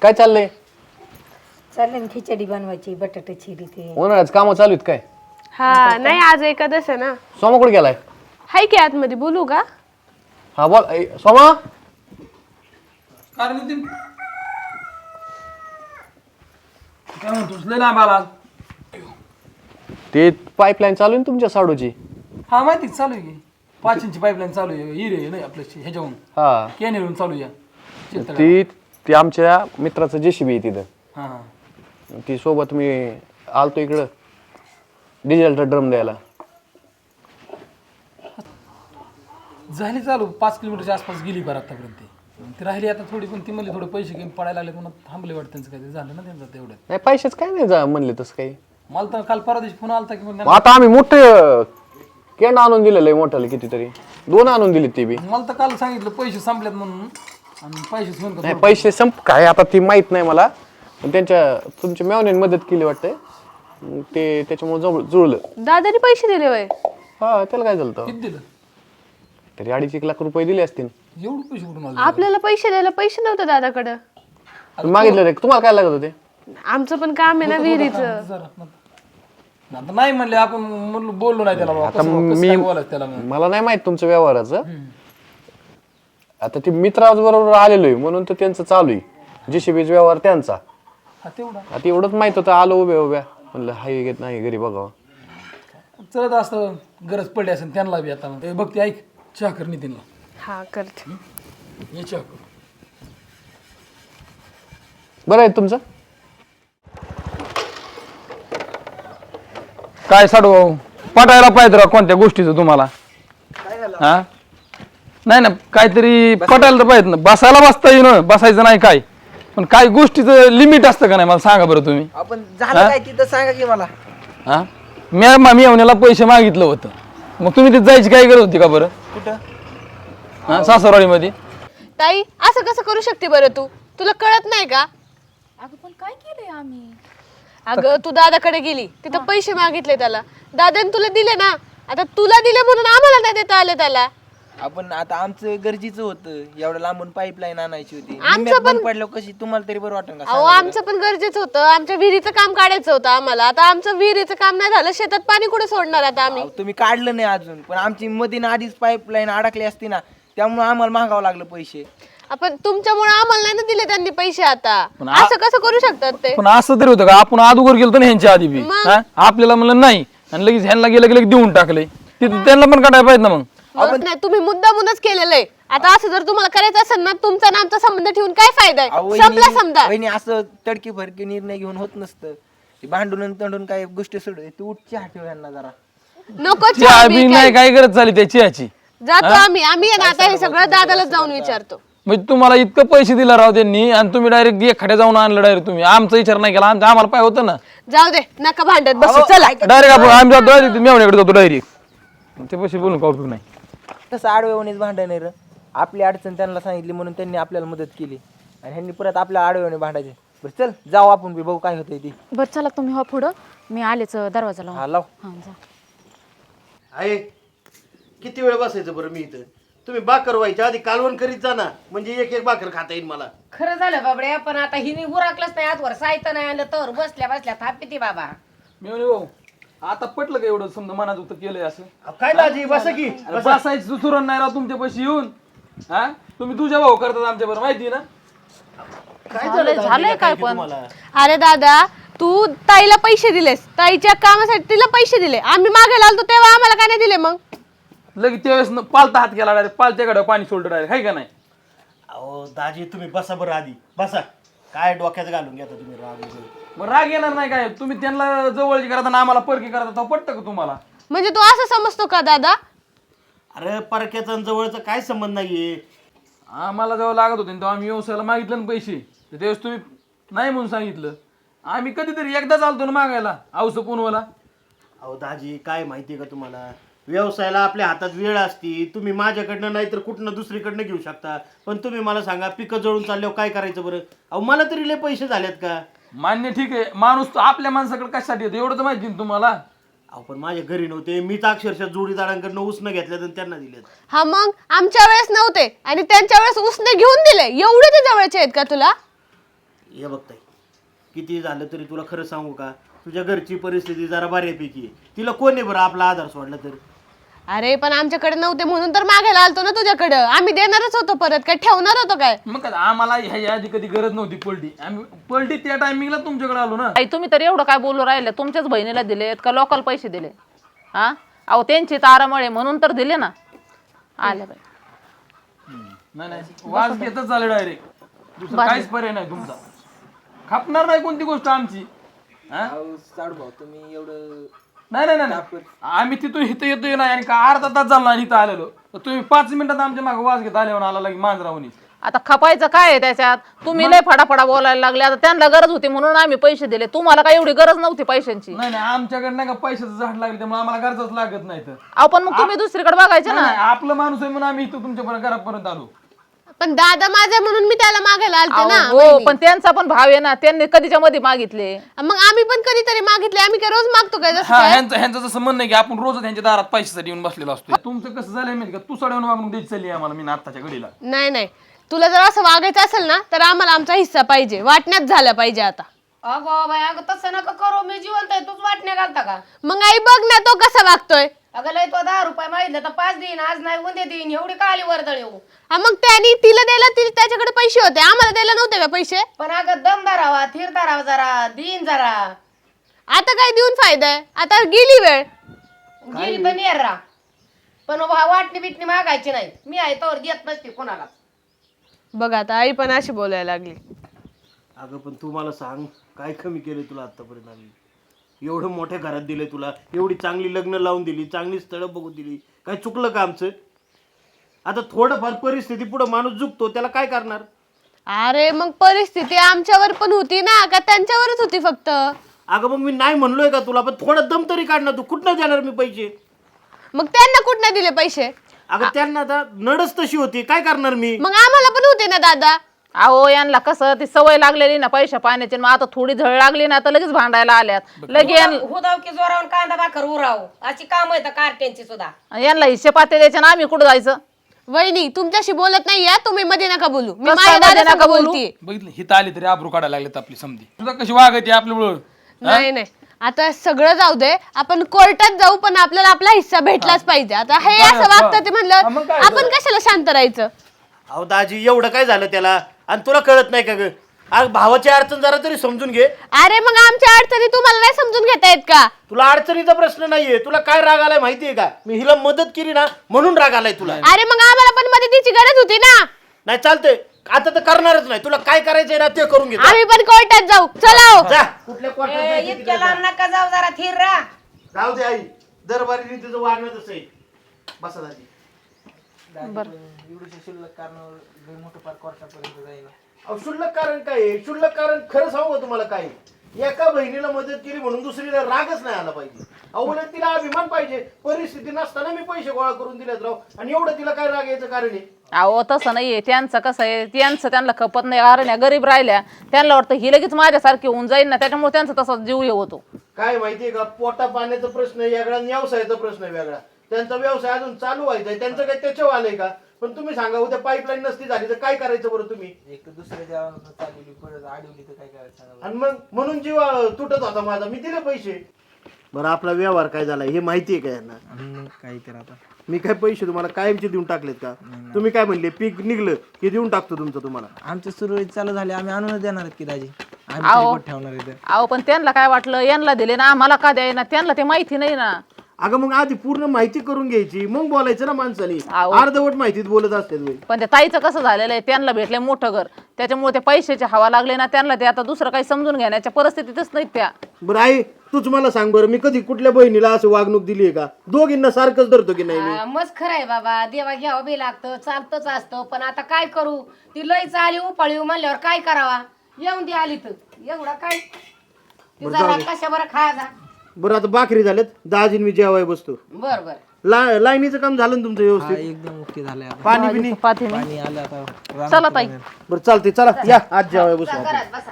काय चाललंय? चालले ना खिचडी बनवायची बटाट्याची ते उन्हाळ्याच काम चालू आहेत काय? हा नाही आज एकादश आहे ना. सोमा कुठे गेलाय? हाय की आतमध्ये बोलू का? हा बोल सोमा. काय नितीन काय म्हणतोस लय लांब आला. ते पाईपलाईन चालू आहे ना तुमच्या साडूची? हा माहिती चालू आहे की 5 इंची पाईपलाईन चालू आहे हिरे नाही आपल्या ह्याच्यावरून हा कॅनेलवरून चालू आहे ती आमच्या मित्राचं जेसीबी आहे तिथं. हा हा ती सोबत मी आलतो इकडं डिझेलचा ड्रम द्यायला. झाली चालू 5 किलोमीटरच्या आसपास गेली बरं आतापर्यंत ती राहिली आता थोडी पण ती म्हणली थोडे पैसे घेऊन पडायला लागले म्हणून थांबले वाटतं त्यांचं काय झालं ना त्यांचं तेवढं. नाही पैशाच काय नाही जा म्हणले तसं काही. मला तर काल परवा दिवशी फोन आलता की मग आता आम्ही मोठे केंड आणून दिलेलं आहे मोठ्याला कितीतरी 2 आणून दिली ती बी. मला तर काल सांगितलं पैसे संपलेत म्हणून आणि पैसे घेऊन नाही पैसे काय आता ती माहित नाही मला पण तुमच्या मेवण्याने मदत केली वाटतंय ते त्याच्यामुळे जुळलं. दादानी पैसे दिले वय? हा त्याला काय झालं किती दिलं तरी 2.5 लाख रुपये दिले असतील. एवढं पैसे कुठून आले आपल्याला पैसे द्यायला पैसे नव्हते दादाकडं. तुम्ही मागितलं रे तुम्हाला काय लागत होते? आमचं पण काम आहे ना विहिरीचं. आता नाही म्हणले आपण म्हणलो बोललो नाही त्याला बाबा. कसं काय बोलायचं त्याला मग? मला नाही माहित तुमचं व्यवहाराचं. आता ते मित्राबरोबर आलेलो आहे म्हणून तर त्यांचं चालू आहे जेसीबीचा व्यवहार त्यांचा. हा तेवढा आता एवढंच माहित होतं आलो उभ्या म्हणलं हाय घेत नाही घरी बघावं. चलत असतं गरज पडली असेल त्यांना बी आता ए, बघ ते ऐक चहा कर नितीनला हा करते. ये चहा कर. बरं आहे तुमचं? काय साडू भाऊ पटायला पाहिजे राव कोणत्या गोष्टीचं तुम्हाला. हा नाही ना काहीतरी पटायला तर पाहिजे ना. बसायला बसता येईन बसायचं नाही काय पण काही गोष्टीचं लिमिट असतं का नाही मला सांगा बरं तुम्ही. आपण झालं काय तिथं सांगा की मला. हा मी येवण्याला पैसे मागितलं होतं मग तुम्ही तिथे जायची काय गरज होती का बरं? कुठं? हा सासरवाडीमध्ये. ताई असं कसं करू शकते बरं तू? तुला कळत नाही का? अगं पण काय केलंय आम्ही? अगं तू दादाकडे गेली तिथं पैसे मागितले त्याला दादाने तुला दिले ना. आता तुला दिले म्हणून आम्हाला नाही देता आले त्याला. आपण आता आमचं गरजेचं होतं एवढं लांबून पाईपलाईन आणायची होती. आमचं निम्म्यात पण- बंद पडलं कशी तुम्हाला तरी बरं वाटेल का? अहो आमचं पण गरजेचं होतं. आमच्या विहिरीचं काम काढायचं होतं आम्हाला. आता आमचं विहिरीचं काम नाही झालं शेतात पाणी कुठे सोडणार आता आम्ही? अहो, तुम्ही काढलं नाही अजून पण आमची मधीन आधीच पाईपलाईन अडकली असती ना त्यामुळे आम्हाला मागावं लागलं पैसे. आपण तुमच्यामुळे आम्हाला नाही ना दिले त्यांनी पैसे. आता पण असं कसं करू शकतात ते? पण असं तरी होतं का आपण अगोदर गेलो ना ह्यांच्या आधी बी. मग? हा? आपल्याला म्हणलं नाही आणि लगेच ह्यांना गेलं की लगेच देऊन टाकले तिथं त्यांना पण काढायला पाहिजे ना मग. नाही तुम्ही मुद्दामूनच केलेलं आहे. आता असं जर तुम्हाला करायचं असेल ना तुमचा ना आमचा संबंध ठेवून काय फायदा अहो, आहे? संपला समजा. वहिनी असं तडकी फडकी निर्णय घेऊन होत नसतं. ते भांडून तंडून काय गोष्टी सोड तू उठ चहा ठेव यांना जरा. नको चहा चहा बी बी नाही काय. काय गरज झाली त्या चहाची. जातो आम्ही आहे ना आता हे सगळं दादालाच जाऊन विचारतो. म्हणजे तुम्हाला इतकं पैसे दिला राव त्यांनी आणि तुम्ही डायरेक्ट एखाद्या जाऊन आणलं डायरेक्ट तुम्ही आमचा विचार नाही केला आम्हाला पाय होतं ना. जाऊ दे नका भांडत बसू चला. डायरेक्ट आपण आम्ही जातो डायरेक्ट मेवण्याकडे जातो डायरेक्ट ते पैसे बोलून काय उपयोग नाही. तसं आडव्यावणीच भांडण आहे र. आपली अडचण त्यांना सांगितली म्हणून त्यांनी आपल्याला मदत केली आणि ह्यांनी परत आपल्या आडव्यावणी भांडायचे. बरं चल जाऊ आपण बी बघू काय होतंय ती. बरं चला तुम्ही हो पुढं मी आलेच दरवाजा लावून. हा लाव. हा जा. आहे किती वेळ बसायचं बरं मी इथं? तुम्ही भाकर व्हायच्या आधी कालवण करीत जा ना म्हणजे एक भाकर खाता येईल मला. खरं झालं बाबड्या पण आता हिने उराकलंच नाही आजवर साहित्य नाही आलं तर बसल्या बसल्या थापिती बाबा. मेवणे भाऊ आता पटलं का एवढं समजा मनात होतं केलंय असं? काय दाजी बसा की अरे बसायचं सुचुरण नाही राव तुमच्या पैसे येऊन. हा तुम्ही तुझ्या भाऊ करतात आमच्या बरोबर माहिती ना. काय झालं झालंय काय पण? तुम्हाला? अरे दादा तू ताईला पैसे दिलेस ताईच्या कामासाठी तिला पैसे दिले. आम्ही मागायला आलतो तेव्हा आम्हाला काय नाही दिले मग? लगेच त्यावेळेस पालता हात केला डायरेक्ट पालत्या गाड्या पाणी सोडलं डायरेक्ट हाय का नाही. अहो दाजी तुम्ही बसा बरं आधी बसा. काय डोक्यात घालून घेता तुम्ही राग वगैरे? मग राग येणार नाही काय तुम्ही त्यांना जवळची करता आम्हाला परकी करता पटतं का तुम्हाला? म्हणजे तू असं समजतो का दादा? अरे परक्याचा आणि जवळचा काय संबंध नाहीये. आम्हाला जेव्हा लागत होते तेव्हा आम्ही व्यवसायाला मागितलं ना पैसे तर त्यावेळेस तुम्ही नाही म्हणून सांगितलं. आम्ही कधीतरी एकदा चालतो ना मागायला औस पुनवाला. अहो दाजी काय माहितीये का तुम्हाला व्यवसायाला आपल्या हातात वेळ असती. तुम्ही माझ्याकडनं नाही तर कुठनं दुसरीकडनं घेऊ शकता पण तुम्ही मला सांगा पिकं जळून चालल्यावर काय करायचं बरं? अहो मला तरी लय पैसे झालेत का? मान्य ठीक आहे माणूस तो आपल्या माणसाकडे कशासाठी येतो एवढं तर माहिती ना तुम्हाला. अहो पण माझ्या घरी नव्हते मीच अक्षरशः जोडीदारांकडनं उसनं घेतल्यात आणि त्यांना दिलेत. हा मग आमच्या वेळेस नव्हते आणि त्यांच्या वेळेस उसने घेऊन दिले. एवढे ते जवळचे आहेत का तुला? हे बघ ताई, किती झालं तरी तुला खरं सांगू का, तुझ्या घरची परिस्थिती जरा बऱ्यापैकी आहे. तिला कोण आहे बरं आपला आधार सोडला तर? अरे पण आमच्याकडे नव्हते म्हणून तर मागायला आलतो ना तुझ्याकडं. आम्ही देणारच होतो परत, काय ठेवणार होतो काय? मग काय आम्हाला ह्या आधी कधी गरज नव्हती पलटी, आम्ही पलटी त्या टायमिंगला तुमच्याकडे आलो ना. आई तुम्ही तर एवढं काय बोलू राहिले? तुमच्याच बहिणीला दिलेत का लोकल पैसे दिले? हा अहो त्यांची तारामळे म्हणून तर दिले ना. आले बाई. नाही नाही वाज घेतच झालं डायरेक्ट, दुसरं काहीच पर्याय नाही तुमचा. खापणार नाही कोणती गोष्ट आमची. हा? साडू भाऊ तुम्ही एवढं नाही नाही नाही आम्ही तिथून इथं येतोय ना, आणि का अर्धा तास झाला आणि इथं आलेलो, तर तुम्ही 5 मिनिटात आमच्या मागे वाज घेत आले आला लगे मांजरावणी. आता खपायचं काय आहे त्याच्यात? तुम्ही लय फडाफडा बोलायला लागले. आता त्यांना गरज होती म्हणून आम्ही पैसे दिले, तुम्हाला काय एवढी गरज नव्हती पैशांची. नाही नाही आमच्याकडे नाही का पैशाचं झाड लागले, त्यामुळे आम्हाला गरजच लागत नाही. तर अहो पण मग तुम्ही दुसरीकडे बघायचे ना. आपलं माणूस आहे म्हणून आम्ही इथं तुमच्या घरापर्यंत आलो. पण दादा माझा म्हणून मी त्याला मागायला आलते ना. अहो, हो पण त्यांचा पण भाव आहे ना, त्यांनी कधीच्या मध्ये मागितले. मग आम्ही पण कधीतरी मागितले, आम्ही काय रोज मागतो काय? जसं हा काय? ह्यांचं जसं म्हणणं आहे की आपण रोजच ह्यांच्या दारात पैशासाठी येऊन बसलेलो असतो. तुमचं कसं झालंय माहिती का, तू सडवून वागणूक द्यायची चालली आम्हाला मी आत्ताच्या घडीला. नाही नाही, तुला जर असं वागायचं असेल ना तर आम्हाला आमचा हिस्सा पाहिजे, वाटण्यात झाला पाहिजे आता. अगो बाय, अगं तसं नका करू. मी जिवंत आहे, तूच वाटण्या घालता का? मग आई बघ ना तो कसा वागतोय. अगं लय तो 10 रुपये मागितले तर 5 देईन, आज नाही उद्या देईन. एवढी काली वर्दळ येऊ. हा मग त्याने तिला द्यायला त्याच्याकडे पैसे होते, आम्हाला द्यायला नव्हते का पैसे? पण अगं दम धरावा, थीर धरावा, जरा देईन जरा. आता काय देऊन फायदा आहे? आता गेली वेळ. गेली तर नेर राहा, पण वाटणी बिटणी मागायची नाही. मी आहे तोवर देत नसते कोणाला. बघ आता आई पण अशी बोलायला लागली. अगं पण तू मला सांग, काय कमी केलं तुला आतापर्यंत आम्ही? एवढं मोठ्या घरात दिलंय तुला, एवढी चांगली लग्न लावून दिली, चांगली स्थळं बघून दिली, काय चुकलं का आमचं? आता थोडंफार परिस्थिती पुढं माणूस झुकतो, त्याला काय करणार? अरे मग परिस्थिती आमच्यावर पण होती ना, का त्यांच्यावरच होती फक्त? अगं मग मी नाही म्हणलोय का तुला, पण थोडं दम तरी काढ ना. तू कुठनं देणार मी पैसे? मग त्यांना कुठनं दिले पैसे? अगं त्यांना आता नडच तशी होती, काय करणार मी? मग आम्हाला पण होते ना दादा. अहो यांना कसं ती सवय लागलेली ना पैशा पाण्याची, मग आता थोडी झळ लागली ना तर लगेच भांडायला आल्यात. लगे हुदाव की जोरावून कांदा भाकर उराव, अशी काम आहे कार्ट्यांची सुद्धा. यांना हिस्से पाते द्यायचे ना, आम्ही कुठं जायचं? वहिनी तुमच्याशी बोलत नाही या, तुम्ही मध्ये नका बोलू. मी कसं माझ्या मध्ये दादासंग नका बोलू? बोलतीये. बघितलं हिथं आली तरी आबरू काढायला लागलेत आपली समधी. तुझा कशी वागते आपल्यामुळं? नाही नाही, आता सगळं जाऊ दे, आपण कोर्टात जाऊ, पण आपल्याला आपला हिस्सा भेटलाच पाहिजे. आता हे असं वागतं ते म्हणलं, आपण कशाला शांत राहायचं? अहो दाजी, एवढं काय झालं त्याला, आणि तुला कळत नाही का ग? भावाची अडचण जरा तरी समजून घे. अरे मग आमच्या अडचणी तुम्हाला नाही समजून घेता येत का? तुला अडचणीचा प्रश्न नाहीये, तुला काय राग आलाय माहितीये का? मी हिला मदत केली ना म्हणून राग आलाय तुला. अरे मग आम्हाला पण मदतीची गरज होती ना. नाही चालतंय, आता तर करणारच नाही. तुला काय करायचंय ना ते करून घे. आम्ही पण कोर्टात जाऊ, चला हो. जा, कुठल्या कोर्टात जायचं तिकडे इतक्या जा. लांब नका जाऊ, जरा थीर राहा. राहू दे आई, दरबारी तुझं वागणं तसं आहे. बसा दाजी. एवढं शिल्लक कारणावर लय मोठं पार कोर्टापर्यंत जाईल. अहो क्षुल्लक कारण काय आहे? क्षुल्लक कारण खरं सांगू का तुम्हाला काय? एका बहिणीला मदत केली म्हणून दुसरीला रागच नाही आला पाहिजे. अहो उलट तिला अभिमान पाहिजे. परिस्थिती नसताना मी पैसे गोळा करून दिलेत राव, आणि एवढं तिला काय राग यायचं कारण आहे? अहो तसं नाहीये, त्यांचं कसं आहे, त्यांना खपत नाही. कारण या गरीब राहिल्या, त्यांना वाटतं ही लगेच माझ्यासारखी होऊन जाईल ना, त्याच्यामुळे त्यांचा तसा जीव हे होतो. काय माहितीये का, पोटा पाण्याचा प्रश्न वेगळा, व्यवसायाचा प्रश्न वेगळा. त्यांचा व्यवसाय अजून चालू व्हायचा, त्यांचं काय त्याच्यावर आलंय का? पण तुम्ही सांगा, उद्या पाईपलाईन नसती झाली तर काय करायचं बरं तुम्ही? एक तर दुसऱ्याच्या चालवली परत अडवली तर काय करायचं सांगा. आणि मग म्हणून जीव तुटत होता माझा, मी दिले पैसे. बरं आपला व्यवहार काय झाला हे माहितीये का यांना? मग काय तर आता मी काय पैसे तुम्हाला कायमचे देऊन टाकलेत का? तुम्ही काय म्हणले पीक निघलं की देऊन टाकतो तुमचं तुम्हाला? आमचे सुरळीत चालू झाले, आम्ही आणून देणार आहेत की दाजी, अहो. आम्ही रिपोर्ट ठेवणार आहे तर. अहो पण त्यांना काय वाटलं, यांना दिले ना आम्हाला का द्याय ना, त्यांना ते माहिती नाही ना. अगं मग आधी पूर्ण माहिती करून घ्यायची, मग बोलायचं ना माणसाने. अहो. अर्धवट माहितीत बोलत असते तुम्ही. पण त्या ताईचं कसं झालेलं आहे, त्यांना भेटले मोठं घर, त्याच्यामुळे ते पैशाची हवा लागले ना त्यांना, ते आता दुसरं काही समजून घेण्याच्या परिस्थितीतच नाहीत त्या. बरं आई, तूच मला सांग बरं, मी कधी कुठल्या बहिणीला असं वागणूक दिली आहे का? दोघींना सारखंच धरतो की नाही मी? मस्त खरं आहे बाबा, देवा घ्यावं बी लागतं, चालतच असतं. पण आता काय करू, ती लईच आली उपाळी म्हणल्यावर काय करावा? येऊन दे आली तर एवढा काय, ती जरा कशा बरं खायचा. बरं आता भाकरी झाल्यात, दाजीन मी जेवाय बसतो. बर बर, लाईनीचं काम झालं ना तुमचं हा, व्यवस्थित? एकदम ओके झालंय आता. पाणी बिनी? पाठी पाणी आलं आता. चला ताई. बरं चालते, चला या आज जेवाय बसतो आपण. घरात बसा.